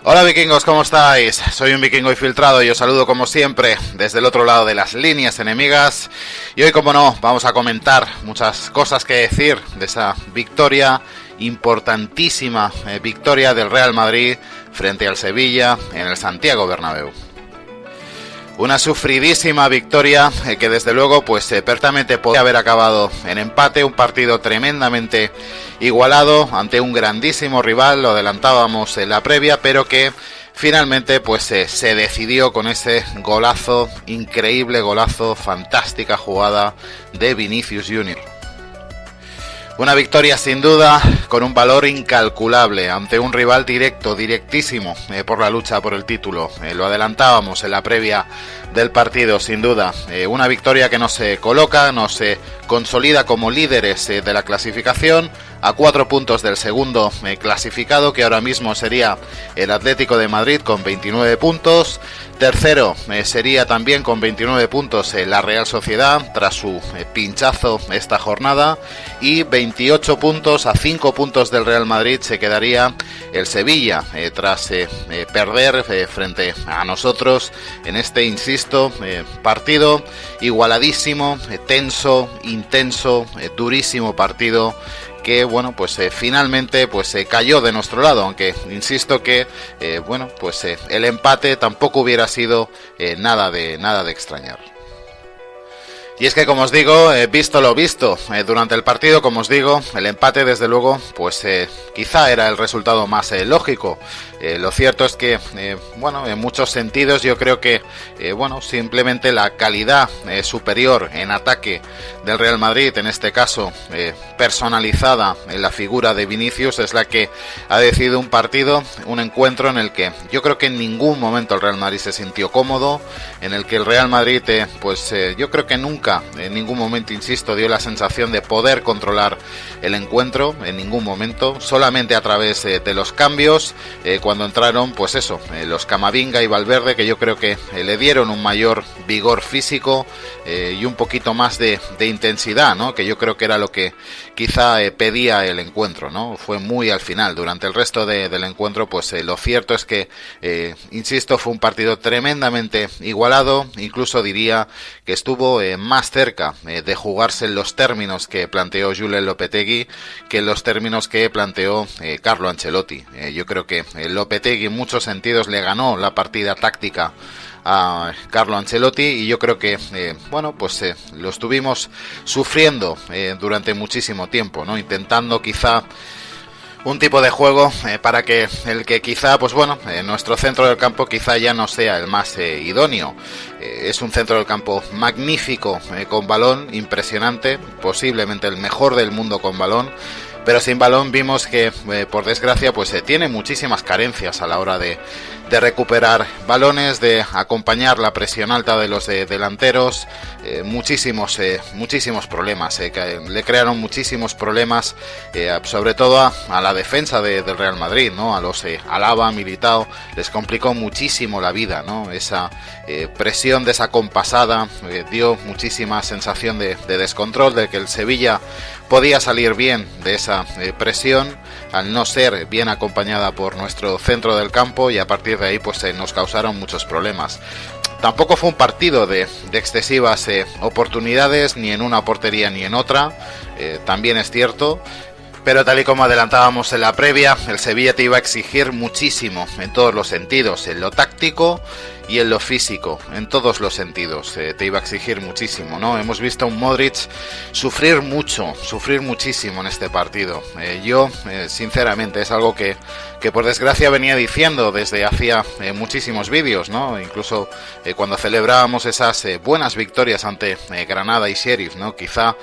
Hola vikingos, ¿cómo estáis? Soy un vikingo infiltrado y os saludo como siempre desde el otro lado de las líneas enemigas. Y hoy, como no, vamos a comentar muchas cosas que decir de esa victoria, importantísima victoria del Real Madrid frente al Sevilla en el Santiago Bernabéu. Una sufridísima victoria que desde luego pues perfectamente podría haber acabado en empate, un partido tremendamente igualado ante un grandísimo rival, lo adelantábamos en la previa, pero que finalmente pues se decidió con ese golazo, increíble golazo, fantástica jugada de Vinicius Junior. Una victoria sin duda con un valor incalculable ante un rival directísimo por la lucha por el título. Lo adelantábamos en la previa del partido, sin duda. Una victoria que nos coloca, nos consolida como líderes de la clasificación a 4 puntos del segundo clasificado, que ahora mismo sería el Atlético de Madrid con 29 puntos. Tercero sería también con 29 puntos la Real Sociedad tras su pinchazo esta jornada, y 28 puntos, a 5 puntos del Real Madrid se quedaría el Sevilla tras perder frente a nosotros en este, insisto, partido igualadísimo, tenso, intenso, durísimo partido que bueno, pues finalmente pues cayó de nuestro lado, aunque insisto que bueno, pues el empate tampoco hubiera sido nada de extrañar. Y es que, como os digo, visto lo visto durante el partido, como os digo, el empate desde luego pues quizá era el resultado más lógico. Lo cierto es que, bueno, en muchos sentidos yo creo que, bueno, simplemente la calidad superior en ataque del Real Madrid, en este caso personalizada en la figura de Vinicius, es la que ha decidido un partido, un encuentro en el que yo creo que en ningún momento el Real Madrid se sintió cómodo, en el que el Real Madrid, pues yo creo que nunca, en ningún momento, insisto, dio la sensación de poder controlar el encuentro, en ningún momento, solamente a través de los cambios, cuando entraron, pues eso, los Camavinga y Valverde, que yo creo que le dieron un mayor vigor físico y un poquito más de intensidad, ¿no? Que yo creo que era lo que quizá pedía el encuentro, ¿no? Fue muy al final. Durante el resto del encuentro, pues lo cierto es que, insisto, fue un partido tremendamente igualado, incluso diría que estuvo más cerca de jugarse en los términos que planteó Julen Lopetegui que en los términos que planteó Carlo Ancelotti. Yo creo que Lopetegui en muchos sentidos le ganó la partida táctica a Carlo Ancelotti, y yo creo que bueno, pues lo estuvimos sufriendo durante muchísimo tiempo, ¿no? Intentando quizá un tipo de juego para que el que quizá, pues bueno, nuestro centro del campo quizá ya no sea el más idóneo. Es un centro del campo magnífico con balón, impresionante, posiblemente el mejor del mundo con balón, pero sin balón vimos que, por desgracia, pues tiene muchísimas carencias a la hora de recuperar balones, de acompañar la presión alta de los delanteros, muchísimos problemas, que le crearon muchísimos problemas, sobre todo a la defensa del Real Madrid, ¿no? A los Alaba, Militao, les complicó muchísimo la vida, ¿no? Esa presión desacompasada dio muchísima sensación de descontrol, de que el Sevilla podía salir bien de esa presión al no ser bien acompañada por nuestro centro del campo, y a partir de ahí pues nos causaron muchos problemas. Tampoco fue un partido de excesivas oportunidades, ni en una portería ni en otra, también es cierto. Pero tal y como adelantábamos en la previa, el Sevilla te iba a exigir muchísimo en todos los sentidos, en lo táctico y en lo físico, en todos los sentidos, te iba a exigir muchísimo, ¿no? Hemos visto a un Modric sufrir muchísimo en este partido. Yo, sinceramente, es algo que por desgracia venía diciendo desde hacía muchísimos vídeos, ¿no? Incluso cuando celebrábamos esas buenas victorias ante Granada y Sheriff, ¿no? Quizá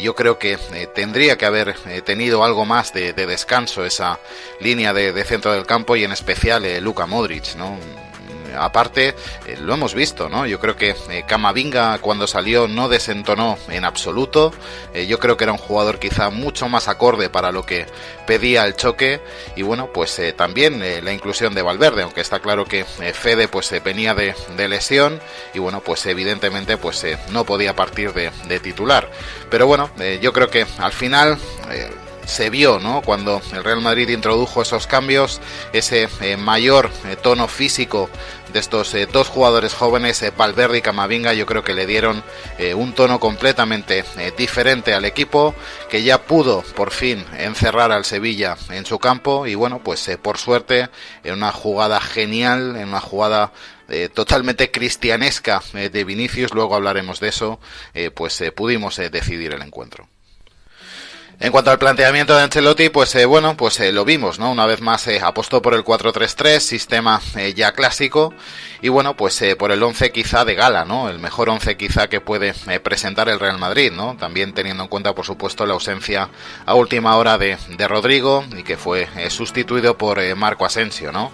yo creo que tendría que haber tenido algo más de descanso esa línea de centro del campo, y en especial Luka Modric, ¿no? Aparte, lo hemos visto, ¿no? Yo creo que Camavinga, cuando salió, no desentonó en absoluto. Yo creo que era un jugador quizá mucho más acorde para lo que pedía el choque. Y bueno, pues también la inclusión de Valverde, aunque está claro que Fede pues venía de lesión, y bueno, pues evidentemente pues no podía partir de titular. Pero bueno, yo creo que al final se vio, ¿no? Cuando el Real Madrid introdujo esos cambios, ese mayor tono físico de estos dos jugadores jóvenes, Valverde y Camavinga, yo creo que le dieron un tono completamente diferente al equipo, que ya pudo por fin encerrar al Sevilla en su campo y bueno, pues por suerte, en una jugada genial, en una jugada totalmente cristianesca de Vinicius, luego hablaremos de eso, pudimos decidir el encuentro. En cuanto al planteamiento de Ancelotti, lo vimos, ¿no? Una vez más apostó por el 4-3-3, sistema ya clásico, y bueno, por el 11 quizá de gala, ¿no? El mejor 11 quizá que puede presentar el Real Madrid, ¿no? También teniendo en cuenta, por supuesto, la ausencia a última hora de Rodrigo, y que fue sustituido por Marco Asensio, ¿no?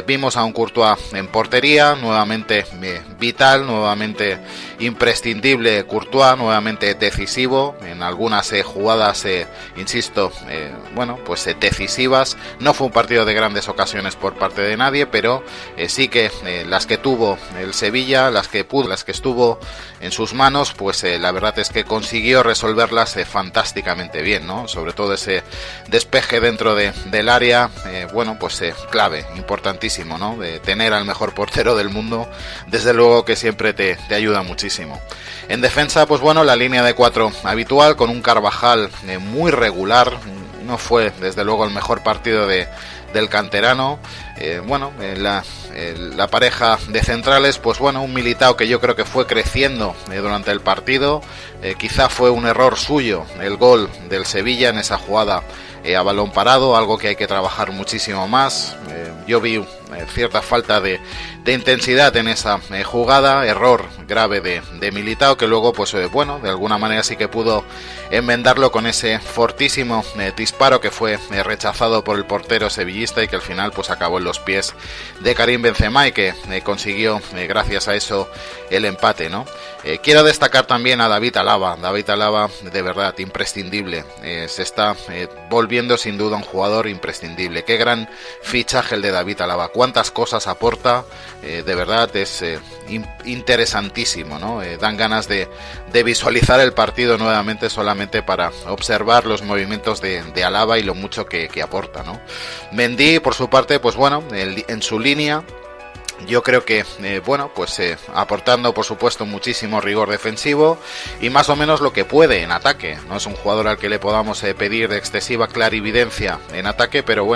Vimos a un Courtois en portería, nuevamente vital, nuevamente imprescindible Courtois, nuevamente decisivo, en algunas jugadas, decisivas. No fue un partido de grandes ocasiones por parte de nadie, pero sí que las que tuvo el Sevilla, las que estuvo en sus manos, la verdad es que consiguió resolverlas fantásticamente bien, ¿no? Sobre todo ese despeje dentro del área, clave, importantísimo, ¿no? De tener al mejor portero del mundo, desde luego que siempre te ayuda muchísimo. En defensa, la línea de 4 habitual, con un Carvajal muy regular. No fue desde luego el mejor partido del canterano. La pareja de centrales, un Militao que yo creo que fue creciendo durante el partido. Quizá fue un error suyo el gol del Sevilla en esa jugada a balón parado, algo que hay que trabajar muchísimo más. Yo vi cierta falta de intensidad en esa jugada, error grave de Militao, que luego de alguna manera sí que pudo enmendarlo con ese fortísimo disparo que fue rechazado por el portero sevillista y que al final acabó en los pies de Karim Benzema y que consiguió gracias a eso el empate, ¿no? Quiero destacar también a David Alaba, de verdad imprescindible, se está volviendo sin duda un jugador imprescindible. Qué gran fichaje el de David Alaba, cuántas cosas aporta, de verdad es interesantísimo, ¿no? Dan ganas de visualizar el partido nuevamente solamente para observar los movimientos de Alaba y lo mucho que aporta, ¿no? Mendy, por su parte, en su línea, yo creo que, aportando por supuesto muchísimo rigor defensivo y más o menos lo que puede en ataque. No es un jugador al que le podamos pedir de excesiva clarividencia en ataque, pero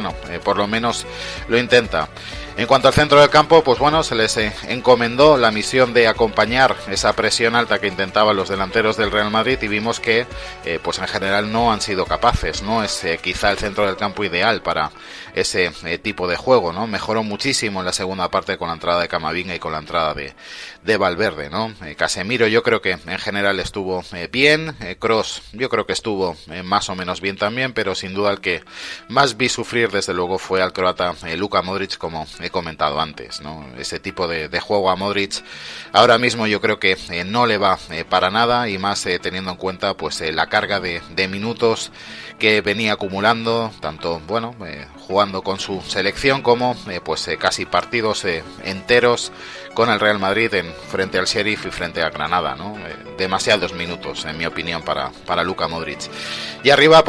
por lo menos lo intenta. En cuanto al centro del campo, se les encomendó la misión de acompañar esa presión alta que intentaban los delanteros del Real Madrid y vimos que, en general no han sido capaces. No es quizá el centro del campo ideal para ese tipo de juego, ¿no? Mejoró muchísimo en la segunda parte con la entrada de Camavinga y con la entrada de Valverde, ¿no? Casemiro yo creo que en general estuvo bien, Kroos yo creo que estuvo más o menos bien también, pero sin duda el que más vi sufrir desde luego fue al croata Luka Modric, como he comentado antes, ¿no? Ese tipo de juego a Modric ahora mismo yo creo que no le va para nada, y más teniendo en cuenta la carga de minutos que venía acumulando, tanto jugando con su selección como casi partidos enteros con el Real Madrid frente al Sheriff y frente a Granada, ¿no? Demasiados minutos, en mi opinión, para Luka Modric. Y arriba,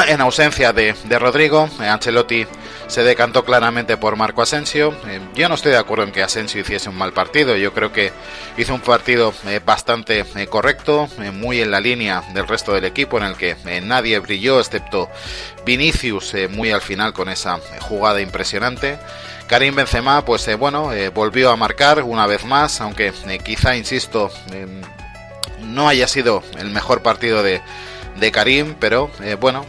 en ausencia de Rodrigo, Ancelotti se decantó claramente por Marco Asensio. Yo no estoy de acuerdo en que Asensio hiciese un mal partido. Yo creo que hizo un partido bastante correcto, muy en la línea del resto del equipo, en el que nadie brilló excepto Vinicius, muy al final con esa jugada impresionante. Karim Benzema volvió a marcar una vez más, aunque quizá, insisto, no haya sido el mejor partido de Karim, pero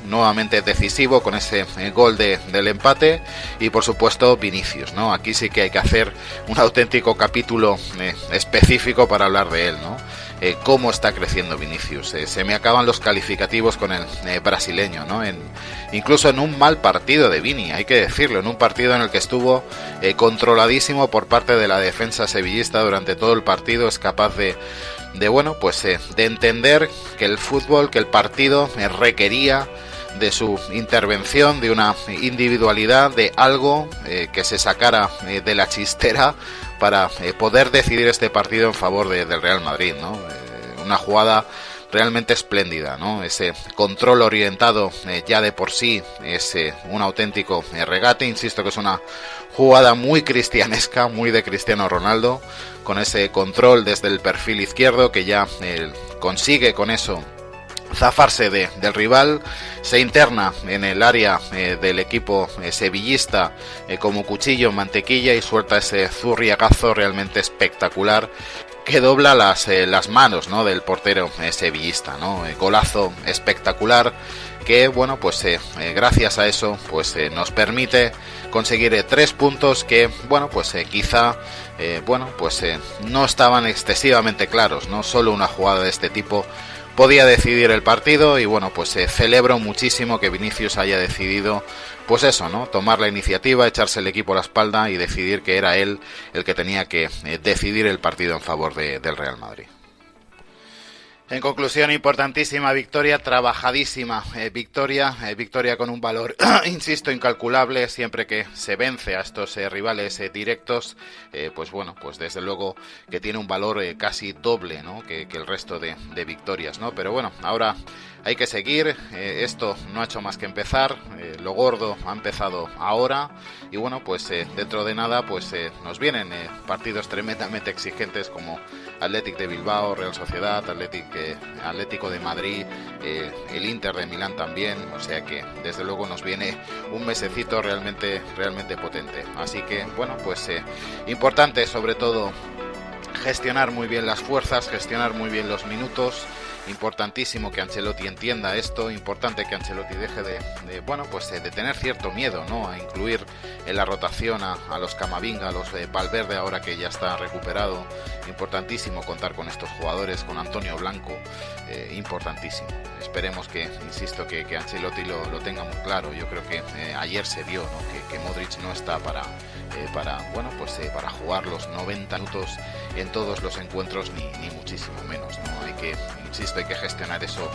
nuevamente decisivo con ese gol del empate. Y por supuesto Vinicius, ¿no? Aquí sí que hay que hacer un auténtico capítulo específico para hablar de él, ¿no? Cómo está creciendo Vinicius. Se me acaban los calificativos con el brasileño, ¿no? Incluso en un mal partido de Vini, hay que decirlo, en un partido en el que estuvo controladísimo por parte de la defensa sevillista durante todo el partido, es capaz de entender que el fútbol, que el partido requería de su intervención, de una individualidad, de algo que se sacara de la chistera para poder decidir este partido en favor del Real Madrid, ¿no? Una jugada realmente espléndida, ¿no? Ese control orientado ya de por sí es un auténtico regate. Insisto que es una jugada muy cristianesca, muy de Cristiano Ronaldo, con ese control desde el perfil izquierdo que ya consigue con eso zafarse del rival, se interna en el área del equipo sevillista como cuchillo en mantequilla y suelta ese zurriagazo realmente espectacular que dobla las manos, ¿no?, del portero sevillista, ¿no? Golazo espectacular que, bueno, pues gracias a eso pues nos permite conseguir 3 puntos que, bueno, pues quizá no estaban excesivamente claros, ¿no? Solo una jugada de este tipo podía decidir el partido y, bueno, pues celebro muchísimo que Vinicius haya decidido, pues eso, ¿no?, tomar la iniciativa, echarse el equipo a la espalda y decidir que era él el que tenía que decidir el partido en favor del Real Madrid. En conclusión, importantísima victoria, trabajadísima victoria con un valor, insisto, incalculable. Siempre que se vence a estos rivales directos, pues bueno, pues desde luego que tiene un valor casi doble, ¿no?, que el resto de victorias, ¿no? Pero bueno, ahora hay que seguir, esto no ha hecho más que empezar, lo gordo ha empezado ahora y bueno, pues dentro de nada pues nos vienen partidos tremendamente exigentes como Athletic de Bilbao, Real Sociedad, Atlético de Madrid, el Inter de Milán también, o sea que desde luego nos viene un mesecito realmente potente. Así que bueno, pues importante sobre todo gestionar muy bien las fuerzas, gestionar muy bien los minutos. Importantísimo que Ancelotti entienda esto, importante que Ancelotti deje de tener cierto miedo, ¿no?, a incluir en la rotación a los Camavinga, a los Valverde ahora que ya está recuperado. Importantísimo contar con estos jugadores, con Antonio Blanco, importantísimo. Esperemos que, insisto, que Ancelotti lo tenga muy claro. Yo creo que ayer se vio, ¿no?, que Modric no está para jugar los 90 minutos en todos los encuentros, ni muchísimo menos, ¿no? Hay que gestionar eso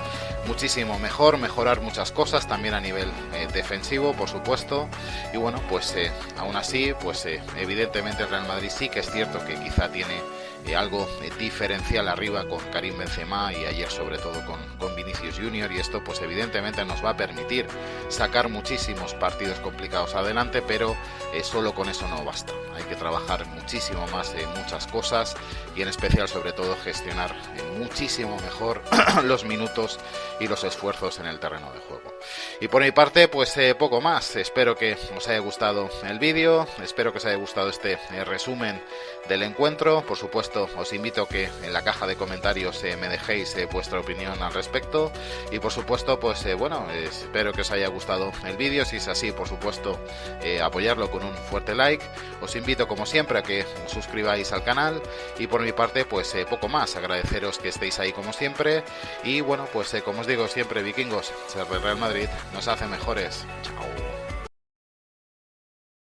muchísimo mejor, mejorar muchas cosas también a nivel defensivo, por supuesto. Y bueno, pues aún así, pues evidentemente el Real Madrid sí que es cierto que quizá tiene algo diferencial arriba con Karim Benzema y ayer sobre todo con Vinicius Junior, y esto pues evidentemente nos va a permitir sacar muchísimos partidos complicados adelante, pero solo con eso no basta. Hay que trabajar muchísimo más en muchas cosas y en especial sobre todo gestionar muchísimo mejor los minutos y los esfuerzos en el terreno de juego. Y por mi parte pues poco más. Espero que os haya gustado el vídeo, espero que os haya gustado este resumen del encuentro. Por supuesto os invito a que en la caja de comentarios me dejéis vuestra opinión al respecto y por supuesto pues espero que os haya gustado el vídeo. Si es así, por supuesto apoyarlo con un fuerte like. Os invito como siempre a que os suscribáis al canal y por mi parte pues poco más. Agradeceros que estéis ahí como siempre y bueno, pues como os digo siempre, vikingos, ser del Real Madrid nos hace mejores. Chao.